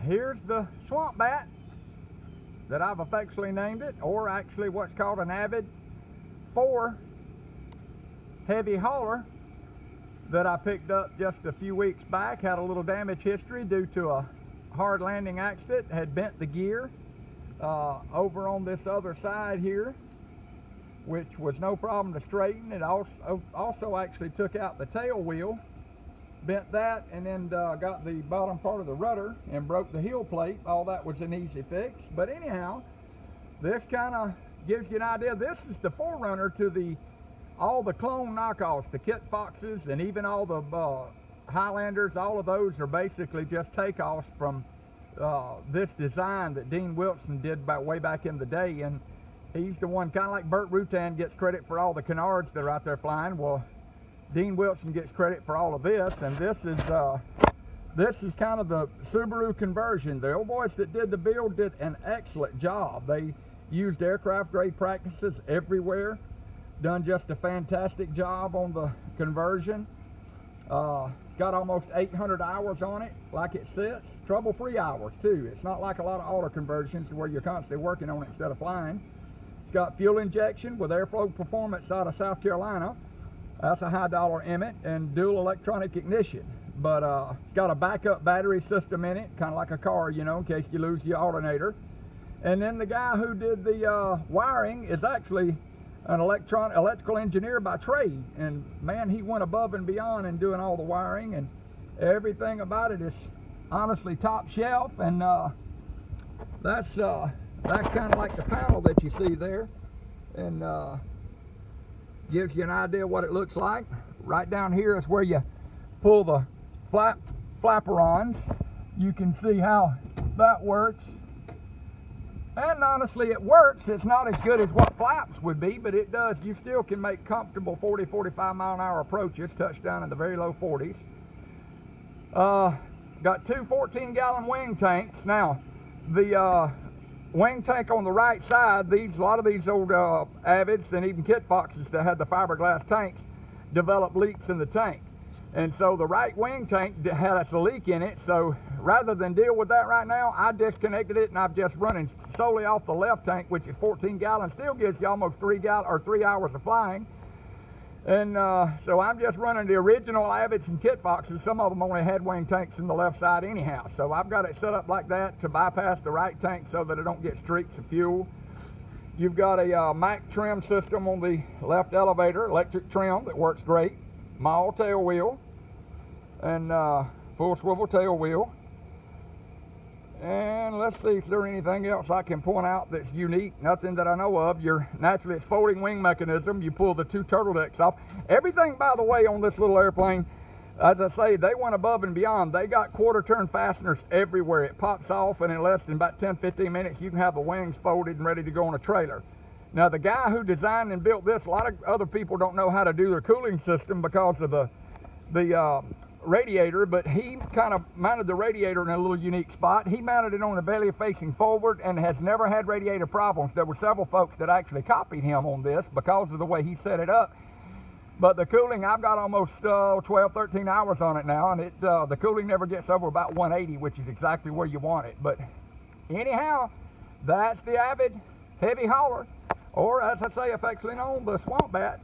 here's the swamp bat that I've affectionately named it, or actually what's called an Avid 4 heavy hauler that I picked up just a few weeks back. Had a little damage history due to a hard landing accident, had bent the gear over on this other side here, which was no problem to straighten. It also actually took out the tail wheel, bent that, and then got the bottom part of the rudder and broke the heel plate. All that was an easy fix. But anyhow, this kind of gives you an idea. This is the forerunner to all the clone knockoffs, the Kit Foxes, and even all the Highlanders. All of those are basically just takeoffs from this design that Dean Wilson did way back in the day. And he's the one, kind of like Burt Rutan gets credit for all the canards that are out there flying. Well, Dean Wilson gets credit for all of this, and this is kind of the Subaru conversion. The old boys that did the build did an excellent job. They used aircraft grade practices everywhere, done just a fantastic job on the conversion. It's got almost 800 hours on it, like it sits. Trouble-free hours too. It's not like a lot of auto conversions where you're constantly working on it instead of flying. It's got fuel injection with Airflow Performance out of South Carolina. That's a high dollar Emmett, and dual electronic ignition. But it's got a backup battery system in it, kind of like a car, you know, in case you lose your alternator. And then the guy who did the wiring is actually an electrical engineer by trade. And man, he went above and beyond in doing all the wiring, and everything about it is honestly top shelf. And that's kind of like the panel that you see there. And gives you an idea what it looks like. Right down here is where you pull the flaperons. You can see how that works. And honestly, it works. It's not as good as what flaps would be, but it does. You still can make comfortable 40, 45 mile an hour approaches, touchdown in the very low 40s. Got two 14-gallon wing tanks. Now, the wing tank on the right side, a lot of these old Avids and even Kit Foxes that had the fiberglass tanks developed leaks in the tank. And so the right wing tank had a leak in it. So rather than deal with that right now, I disconnected it, and I'm just running solely off the left tank, which is 14 gallons. Still gives you almost 3 hours of flying. And so I'm just running the original Avids and Kit Foxes. Some of them only had wing tanks in the left side anyhow. So I've got it set up like that to bypass the right tank so that it don't get streaks of fuel. You've got a Mack trim system on the left elevator, electric trim that works great. Maul tail wheel and full swivel tail wheel. And let's see if there's anything else I can point out that's unique. Nothing that I know of. Naturally, it's folding wing mechanism. You pull the two turtle decks off. Everything, by the way, on this little airplane, as I say, they went above and beyond. They got quarter turn fasteners everywhere. It pops off, and in less than about 10-15 minutes, you can have the wings folded and ready to go on a trailer. Now, the guy who designed and built this, a lot of other people don't know how to do their cooling system because of the radiator, but he kind of mounted the radiator in a little unique spot. He mounted it on the belly facing forward and has never had radiator problems. There were several folks that actually copied him on this because of the way he set it up. But the cooling, I've got almost 12, 13 hours on it now, and the cooling never gets over about 180, which is exactly where you want it. But anyhow, that's the Avid heavy hauler, or as I say affectionately known, the swamp bat.